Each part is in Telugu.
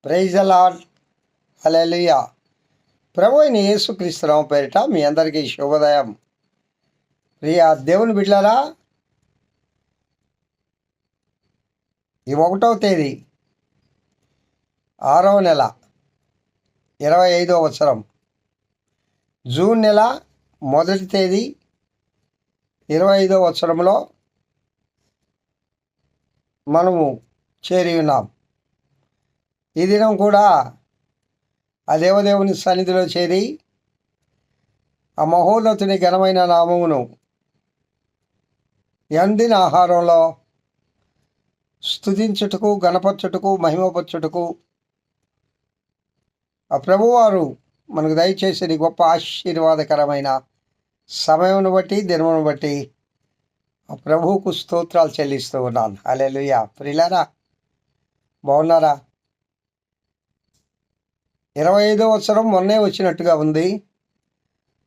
Praise the lord. హల్లెలూయా. ప్రభు అయిన యేసుక్రీస్తు నామమున పేరిట మీ అందరికీ శుభోదయం. ప్రియ దేవుని బిడ్డలారా, ఈ 1వ తేదీ 6వ నెల 25వ సంవత్సరం, జూన్ నెల 1వ తేదీ 25వ సంవత్సరంలో మనము చేరి ఉన్నాం. ఈ దినం కూడా ఆ దేవదేవుని సన్నిధిలో చేరి ఆ మహోన్నతుని ఘనమైన నామమును అందిన ఆహారంలో స్తుతించుటకు, గణపరచుటకు, మహిమపరచుటకు ఆ ప్రభువారు మనకు దయచేసిన గొప్ప ఆశీర్వాదకరమైన సమయమును బట్టి, దినమును బట్టి ఆ ప్రభువుకు స్తోత్రాలు చెల్లిస్తూ ఉన్నాను. హల్లెలూయా. ప్రియులారా, బాగున్నారా? 25వ సంవత్సరం మొన్నే వచ్చినట్టుగా ఉంది.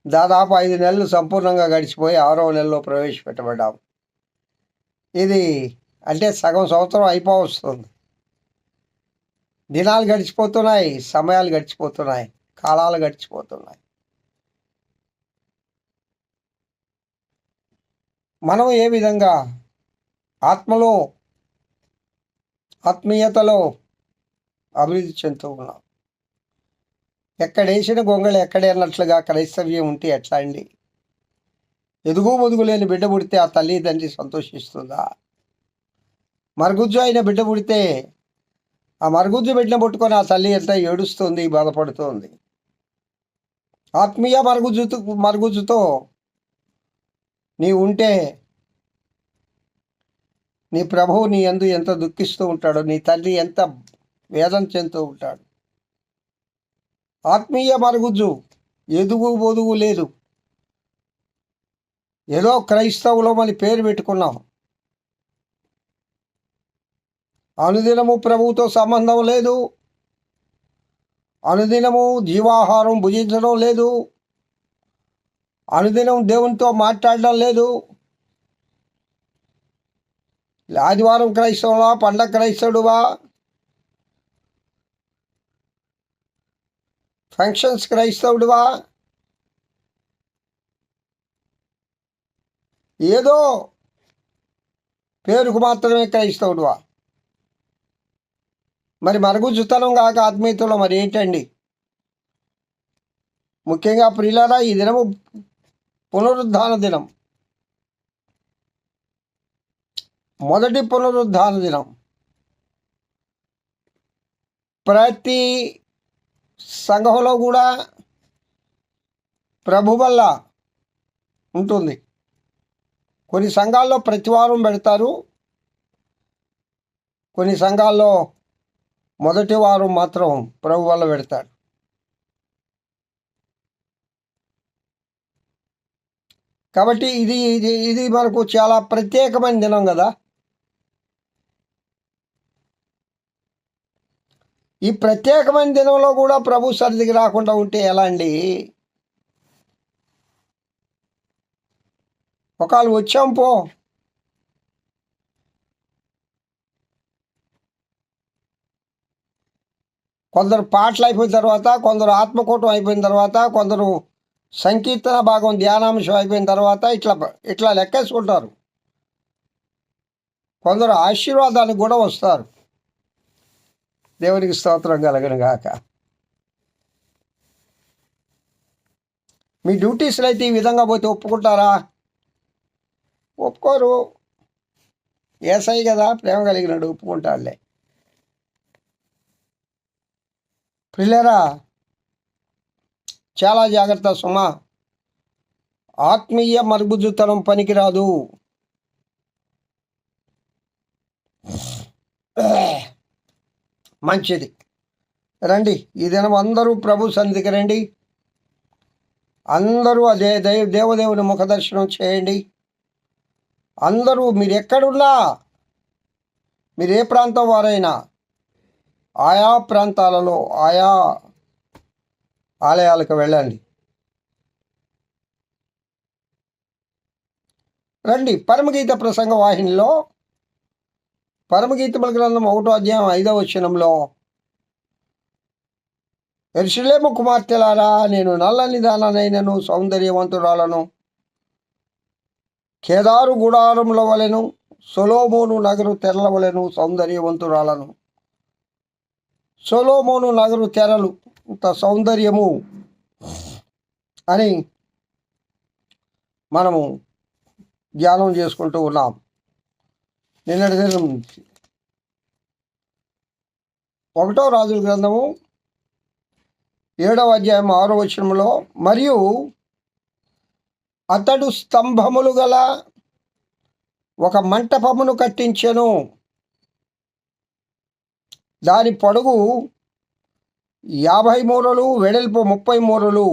దాదాపు 5 నెలలు సంపూర్ణంగా గడిచిపోయి 6వ నెలలో ప్రవేశపెట్టబడ్డాం. ఇది అంటే సగం సంవత్సరం అయిపోవస్తుంది. దినాలు గడిచిపోతున్నాయి, సమయాలు గడిచిపోతున్నాయి, కాలాలు గడిచిపోతున్నాయి. మనం ఏ విధంగా ఆత్మలో, ఆత్మీయతలో అభివృద్ధి చెందుతూ ఉన్నాం. ఎక్కడేసిన గొంగళి ఎక్కడే అన్నట్లుగా క్రైస్తవ్యం ఉంటే ఎట్లా అండి? ఎదుగు బొదుగు లేని బిడ్డ పుడితే ఆ తల్లి తండ్రి సంతోషిస్తుందా? మరుగుజ్జు అయిన బిడ్డ పుడితే ఆ మరుగుజ్జు బిడ్డను పట్టుకొని ఆ తల్లి ఎంత ఏడుస్తుంది, బాధపడుతుంది. ఆత్మీయ మరుగుజ్జుతో నీవు ఉంటే నీ ప్రభువు నీ యందు ఎంత దుఃఖిస్తూ ఉంటాడో, నీ తల్లి ఎంత వేదన చెందుతూ ఉంటాడు. ఆత్మీయ మరుగుజ్జు, ఎదుగు బొదుగు లేదు. ఏదో క్రైస్తవులో మన పేరు పెట్టుకున్నాం. అనుదినము ప్రభువుతో సంబంధం లేదు, అనుదినము జీవాహారం భుజించడం లేదు, అనుదినం దేవునితో మాట్లాడడం లేదు. ఆదివారం క్రైస్తవులా, పండగ క్రైస్తవుడువా, ఫంక్షన్స్ క్రైస్తవుడువా, ఏదో పేరుకు మాత్రమే క్రైస్తవుడువా? మరి మరుగుజ్జుతనం కాక ఆత్మీయతలో మరి ఏంటండి? ముఖ్యంగా ప్రియులారా, ఈ దినము పునరుద్ధాన దినం, మొదటి పునరుద్ధాన దినం. ప్రతి సంఘంలో కూడా ప్రభు వల్ల ఉంటుంది. కొన్ని సంఘాల్లో ప్రతివారం పెడతారు, కొన్ని సంఘాల్లో మొదటి వారం మాత్రం ప్రభు వల్ల పెడతాడు. కాబట్టి ఇది ఇది ఇది మనకు చాలా ప్రత్యేకమైన దినం కదా. ఈ ప్రత్యేకమైన దినంలో కూడా ప్రభు సన్నిధికి రాకుండా ఉంటే ఎలా అండి? ఒకవేళ వచ్చాం పో, కొందరు పాటలు అయిపోయిన తర్వాత, కొందరు ఆత్మకూటం అయిపోయిన తర్వాత, కొందరు సంకీర్తన భాగం ధ్యానాంశం అయిపోయిన తర్వాత ఇట్లా లెక్కేసుకుంటారు. కొందరు ఆశీర్వాదానికి కూడా వస్తారు. దేవునికి స్తోత్రం కలగను గాక. మీ డ్యూటీస్లో అయితే ఈ విధంగా పోతే ఒప్పుకుంటారా? ఒప్పుకోరు. ఏసై కదా, ప్రేమ కలిగినాడు, ఒప్పుకుంటాడులే. ప్రియులారా, చాలా జాగ్రత్త సుమా. ఆత్మీయ మరుగుజ్జుతనం పనికిరాదు. మంచిది, రండి. ఈ దినం అందరూ ప్రభు సన్నిధికి రండి. అందరూ అదే దేవదేవుని ముఖదర్శనం చేయండి. అందరూ మీరు ఎక్కడున్నా, మీరు ఏ ప్రాంతం వారైనా ఆయా ప్రాంతాలలో ఆయా ఆలయాలకు వెళ్ళండి. రండి. పరమగీత ప్రసంగ వాహినిలో పరమగీతముల గ్రంథం 1వ అధ్యాయం 5వ వచనంలో యెరూషలేము కుమార్తెలారా, నేను నల్లని దాననైనను సౌందర్యవంతురాలను, కేదారు గుడారముల వలెను సొలొమోను నగరు తెరల వలెను సౌందర్యవంతురాలను. సొలొమోను నగరు తెరలు ఇంత సౌందర్యము అని మనము ధ్యానం చేసుకుంటూ ఉన్నాం. నిన్నటి దినం నుంచి 1వ రాజుల గ్రంథము 7వ అధ్యాయం 6వ వచనంలో, మరియు అతడు స్తంభములు గల ఒక మంటపమును కట్టించెను. దాని పొడుగు 50 మూరలు, వెడల్పు 30 మూరలు.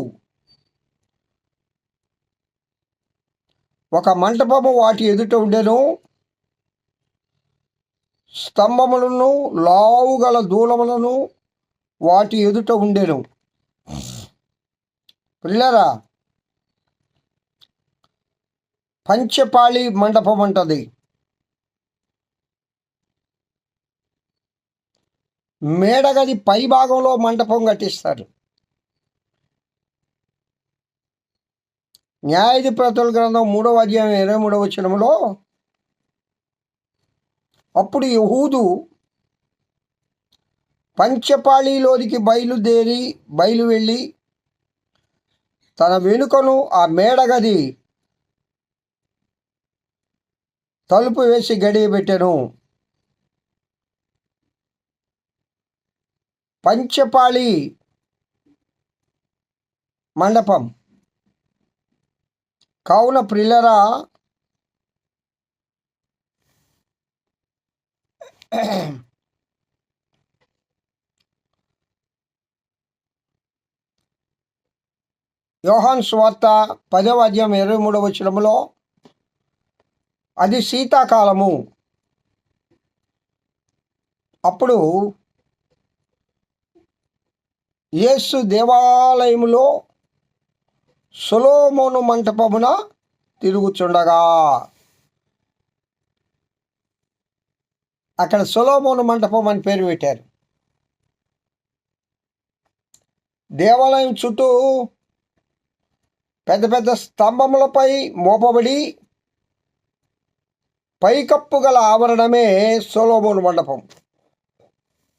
ఒక మంటపము వాటి ఎదుట ఉండెను. స్తంభములను లావుగల దూలములను వాటి ఎదుట ఉండెను. పిల్లరా, పంచపాళి మండపం అంటది. మేడగది పై భాగంలో మంటపం కట్టిస్తారు. న్యాయాధిపతుల గ్రంథం 3వ అధ్యాయం 23వ వచనంలో, అప్పుడు యెహూదు పంచపాళిలోనికి బయలు వెళ్ళి తన వెనుకను ఆ మేడగది తలుపు వేసి గడియబెట్టెను. పంచపాళి మండపం. కావున ప్రియులారా, యోహాను సువార్త 10వ అధ్యాయం 23వ వచనంలో, అది శీతాకాలము. అప్పుడు యేసు దేవాలయములో సొలొమోను మంటపమున తిరుగుచుండగా, అక్కడ సొలొమోను మంటపం అని పేరు పెట్టారు. దేవాలయం చుట్టూ పెద్ద పెద్ద స్తంభములపై మోపబడి పైకప్పు గల ఆవరణమే సొలొమోను మండపం.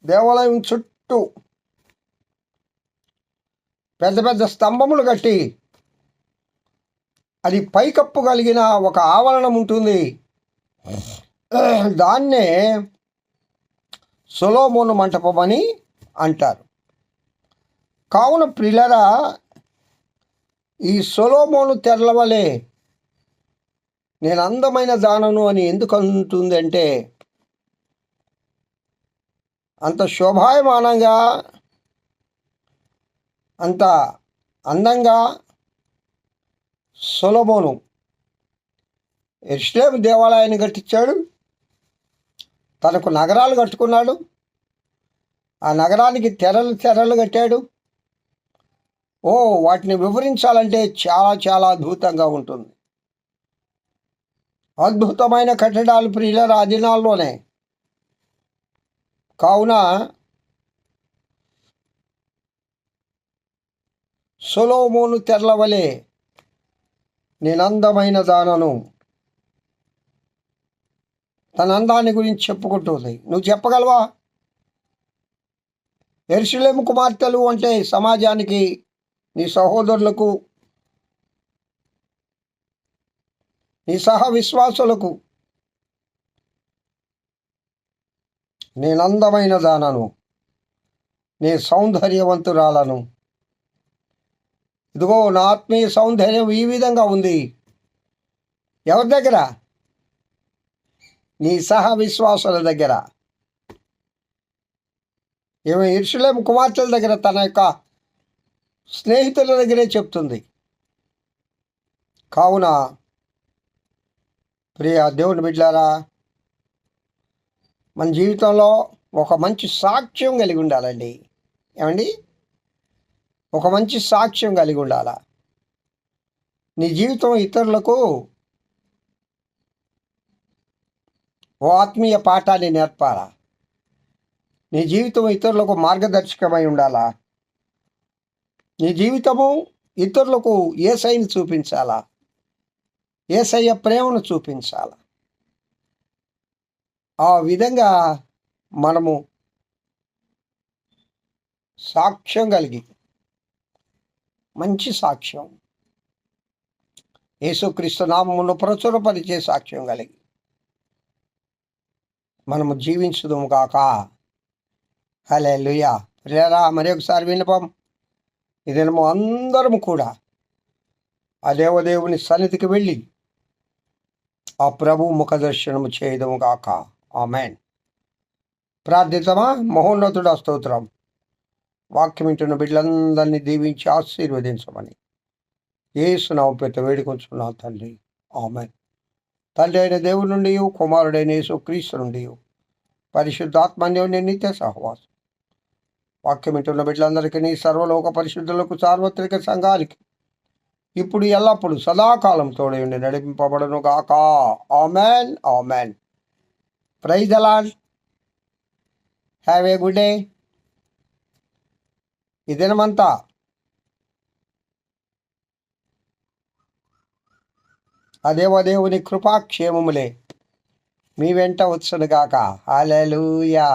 దేవాలయం చుట్టూ పెద్ద పెద్ద స్తంభములు కట్టి అది పైకప్పు కలిగిన ఒక ఆవరణం ఉంటుంది. దాన్నే సొలొమోను మంటపం అని అంటారు. కావున ప్రియులారా, ఈ సొలొమోను తెరల వలె నేను అందమైన దానను అని ఎందుకు అంటుంది అంటే, అంత శోభాయమానంగా, అంత అందంగా సొలొమోను యెరూషలేము దేవాలయాన్ని కట్టించాడు. తనకు నగరాలు కట్టుకున్నాడు. ఆ నగరానికి తెరలు కట్టాడు. వాటిని వివరించాలంటే చాలా చాలా అద్భుతంగా ఉంటుంది. అద్భుతమైన కట్టడాలు ప్రియులారా ఆ దినాల్లోనే. కావున సొలొమోను తెరల వలె నేను అందమైన దానను. తన అందాన్ని గురించి చెప్పుకుంటుంది. నువ్వు చెప్పగలవా? యెరూషలేము కుమార్తెలు అంటే సమాజానికి, నీ సహోదరులకు, నీ సహ విశ్వాసులకు నేను అందమైన దానను, నీ సౌందర్యవంతురాలను. ఇదిగో నా ఆత్మీయ సౌందర్యం ఈ విధంగా ఉంది. ఎవరి దగ్గర? నీ సహ విశ్వాసుల దగ్గర. ఈమె యెరూషలేము కుమార్తెల దగ్గర, తన యొక్క స్నేహితుల దగ్గరే చెప్తుంది. కావున ప్రియ దేవుని బిడ్డలారా, మన జీవితంలో ఒక మంచి సాక్ష్యం కలిగి ఉండాలండి. ఏమండి? ఒక మంచి సాక్ష్యం కలిగి ఉండాలా. నీ జీవితం ఇతరులకు ఓ ఆత్మీయ పాఠాన్ని నేర్పాలా. నీ జీవితం ఇతరులకు మార్గదర్శకమై ఉండాలా. నీ జీవితము ఇతరులకు యేసయ్యను చూపించాలా, యేసయ్య ప్రేమను చూపించాలా. ఆ విధంగా మనము సాక్ష్యం కలిగి, మంచి సాక్ష్యం, యేసుక్రీస్తు నామమును ప్రచురపరిచే సాక్ష్యం కలిగి మనము జీవించుదుము గాక. హల్లెలూయా. ప్రియరా, మరి ఒకసారి విన్నపం, ఈ దినము అందరము కూడా ఆ దేవదేవుని సన్నిధికి వెళ్ళి ఆ ప్రభు ముఖ దర్శనము చేయదము గాక. ఆమేన్. ప్రార్థితమా. మహోన్నతుడా స్తోత్రం. వాక్యం వింటున్న బిడ్డలందరినీ దీవించి ఆశీర్వదించమని యేసు నామమున పేరిట వేడుకొంచున్నాను తండ్రి. ఆమేన్. తండ్రి అయిన దేవుడి నుండి, కుమారుడైన యేసుక్రీస్తు నుండి, పరిశుద్ధాత్మన్యోన్య నిత్య సహవాసం వాక్యం వింటున్న బిడ్డలందరికీ, నీ సర్వలోక పరిశుద్ధులకు, సార్వత్రిక సంఘానికి ఇప్పుడు ఎల్లప్పుడు సదాకాలం తోడై ఉండి నడిపింపబడును గాక. Amen. Amen. Praise the lord. Have a good day. ఈ దినమంతా ఆ దేవదేవుని కృపాక్షేమములే మీ వెంట వచ్చునుగాక. హల్లెలూయా.